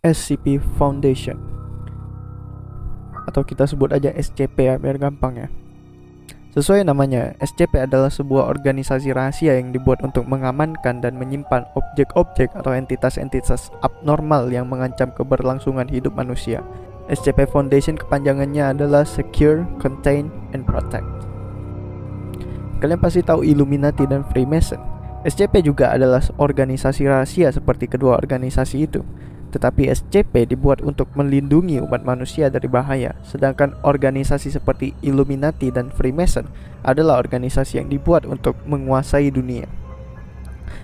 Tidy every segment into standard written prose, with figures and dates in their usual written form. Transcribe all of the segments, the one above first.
SCP Foundation, atau kita sebut aja SCP ya biar gampang ya. Sesuai namanya, SCP adalah sebuah organisasi rahasia yang dibuat untuk mengamankan dan menyimpan objek-objek atau entitas-entitas abnormal yang mengancam keberlangsungan hidup manusia. SCP Foundation kepanjangannya adalah Secure, Contain, and Protect. Kalian pasti tahu Illuminati dan Freemason. SCP juga adalah organisasi rahasia seperti kedua organisasi itu. Tetapi SCP dibuat untuk melindungi umat manusia dari bahaya, sedangkan organisasi seperti Illuminati dan Freemason adalah organisasi yang dibuat untuk menguasai dunia.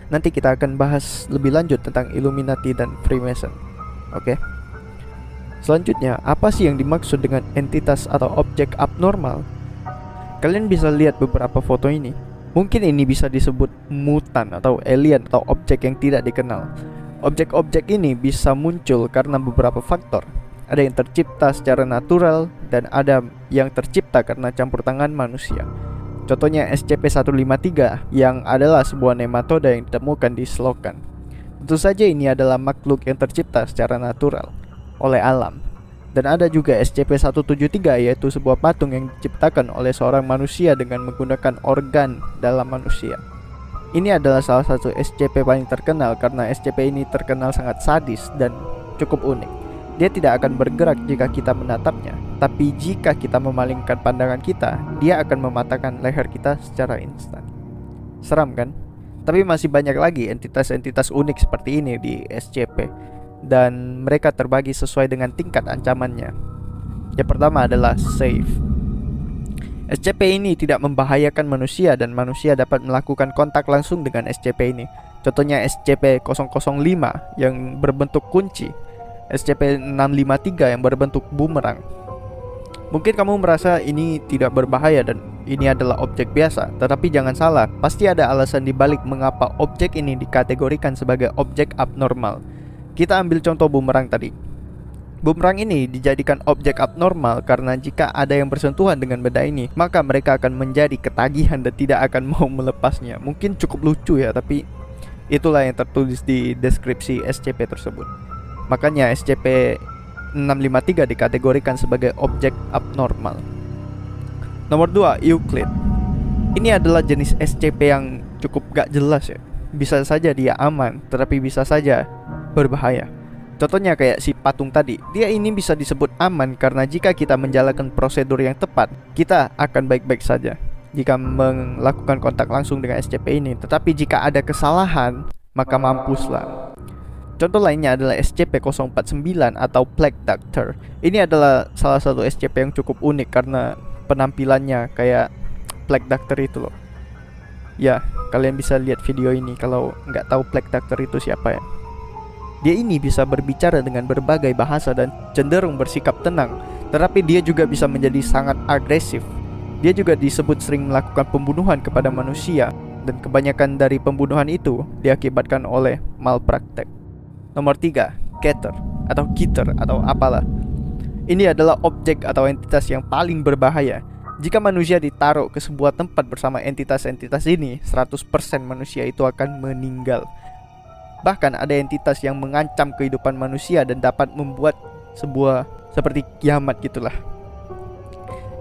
Nanti kita akan bahas lebih lanjut tentang Illuminati dan Freemason. Oke. Selanjutnya, apa sih yang dimaksud dengan entitas atau objek abnormal? Kalian bisa lihat beberapa foto ini. Mungkin ini bisa disebut mutan atau alien atau objek yang tidak dikenal. Objek-objek ini bisa muncul karena beberapa faktor. Ada yang tercipta secara natural dan ada yang tercipta karena campur tangan manusia. Contohnya SCP-153 yang adalah sebuah nematoda yang ditemukan di selokan. Tentu saja ini adalah makhluk yang tercipta secara natural oleh alam. Dan ada juga SCP-173 yaitu sebuah patung yang diciptakan oleh seorang manusia dengan menggunakan organ dalam manusia. Ini adalah salah satu SCP paling terkenal karena SCP ini terkenal sangat sadis dan cukup unik. Dia tidak akan bergerak jika kita menatapnya, tapi jika kita memalingkan pandangan kita, dia akan mematahkan leher kita secara instan. Seram kan? Tapi masih banyak lagi entitas-entitas unik seperti ini di SCP, dan mereka terbagi sesuai dengan tingkat ancamannya. Yang pertama adalah safe. SCP ini tidak membahayakan manusia dan manusia dapat melakukan kontak langsung dengan SCP ini. Contohnya SCP-005 yang berbentuk kunci, SCP-653 yang berbentuk bumerang. Mungkin kamu merasa ini tidak berbahaya dan ini adalah objek biasa, tetapi jangan salah, pasti ada alasan dibalik mengapa objek ini dikategorikan sebagai objek abnormal. Kita ambil contoh bumerang tadi. Bumerang ini dijadikan objek abnormal karena jika ada yang bersentuhan dengan benda ini, maka mereka akan menjadi ketagihan dan tidak akan mau melepasnya. Mungkin cukup lucu ya, tapi itulah yang tertulis di deskripsi SCP tersebut. Makanya SCP-653 dikategorikan sebagai objek abnormal. Nomor 2, Euclid. Ini adalah jenis SCP yang cukup gak jelas ya. Bisa saja dia aman, tetapi bisa saja berbahaya. Contohnya kayak si patung tadi, dia ini bisa disebut aman karena jika kita menjalankan prosedur yang tepat, kita akan baik-baik saja jika melakukan kontak langsung dengan SCP ini. Tetapi jika ada kesalahan, maka mampuslah. Contoh lainnya adalah SCP-049 atau Plague Doctor. Ini adalah salah satu SCP yang cukup unik karena penampilannya kayak Plague Doctor itu loh. Ya, kalian bisa lihat video ini kalau nggak tahu Plague Doctor itu siapa ya. Dia ini bisa berbicara dengan berbagai bahasa dan cenderung bersikap tenang, tetapi dia juga bisa menjadi sangat agresif. Dia juga disebut sering melakukan pembunuhan kepada manusia, dan kebanyakan dari pembunuhan itu diakibatkan oleh malpraktek. Nomor 3, Keter atau apalah. Ini adalah objek atau entitas yang paling berbahaya. Jika manusia ditaruh ke sebuah tempat bersama entitas-entitas ini, 100% manusia itu akan meninggal. Bahkan ada entitas yang mengancam kehidupan manusia dan dapat membuat sebuah seperti kiamat gitulah.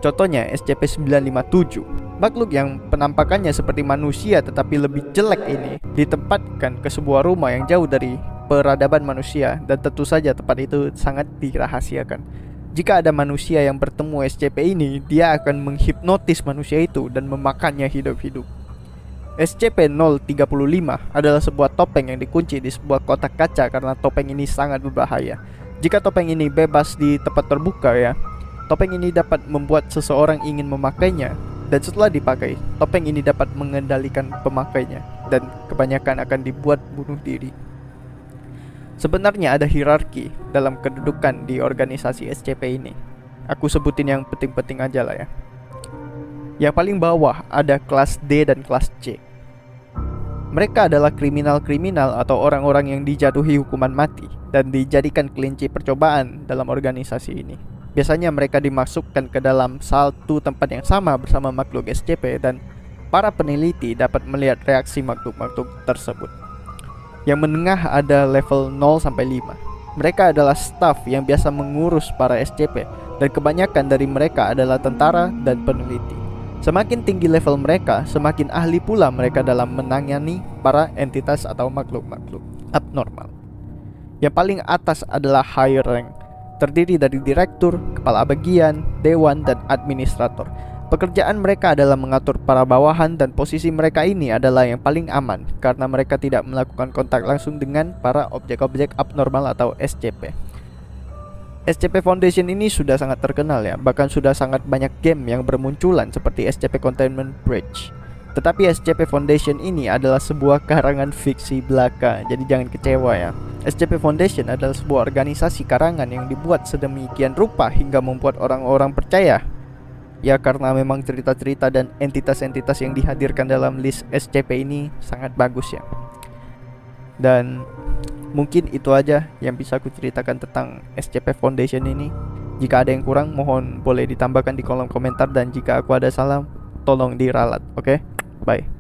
Contohnya SCP-957. Makhluk yang penampakannya seperti manusia tetapi lebih jelek ini ditempatkan ke sebuah rumah yang jauh dari peradaban manusia, dan tentu saja tempat itu sangat dirahasiakan. Jika ada manusia yang bertemu SCP ini, dia akan menghipnotis manusia itu dan memakannya hidup-hidup. SCP-035 adalah sebuah topeng yang dikunci di sebuah kotak kaca karena topeng ini sangat berbahaya. Jika topeng ini bebas di tempat terbuka ya, topeng ini dapat membuat seseorang ingin memakainya, dan setelah dipakai, topeng ini dapat mengendalikan pemakainya dan kebanyakan akan dibuat bunuh diri. Sebenarnya ada hierarki dalam kedudukan di organisasi SCP ini. Aku sebutin yang penting-penting aja lah ya. Yang paling bawah ada kelas D dan kelas C. Mereka adalah kriminal-kriminal atau orang-orang yang dijatuhi hukuman mati dan dijadikan kelinci percobaan dalam organisasi ini. Biasanya mereka dimasukkan ke dalam satu tempat yang sama bersama makhluk SCP dan para peneliti dapat melihat reaksi makhluk-makhluk tersebut. Yang menengah ada level 0 sampai 5. Mereka adalah staf yang biasa mengurus para SCP, dan kebanyakan dari mereka adalah tentara dan peneliti. Semakin tinggi level mereka, semakin ahli pula mereka dalam menangani para entitas atau makhluk-makhluk abnormal. Yang paling atas adalah higher rank, terdiri dari direktur, kepala bagian, dewan, dan administrator. Pekerjaan mereka adalah mengatur para bawahan, dan posisi mereka ini adalah yang paling aman karena mereka tidak melakukan kontak langsung dengan para objek-objek abnormal atau SCP. SCP Foundation ini sudah sangat terkenal ya, bahkan sudah sangat banyak game yang bermunculan seperti SCP Containment Breach. Tetapi SCP Foundation ini adalah sebuah karangan fiksi belaka, jadi jangan kecewa ya. SCP Foundation adalah sebuah organisasi karangan yang dibuat sedemikian rupa hingga membuat orang-orang percaya. Ya karena memang cerita-cerita dan entitas-entitas yang dihadirkan dalam list SCP ini sangat bagus ya. Dan mungkin itu aja yang bisa aku ceritakan tentang SCP Foundation ini. Jika ada yang kurang, mohon boleh ditambahkan di kolom komentar, dan jika aku ada salah, tolong diralat. Oke? Bye.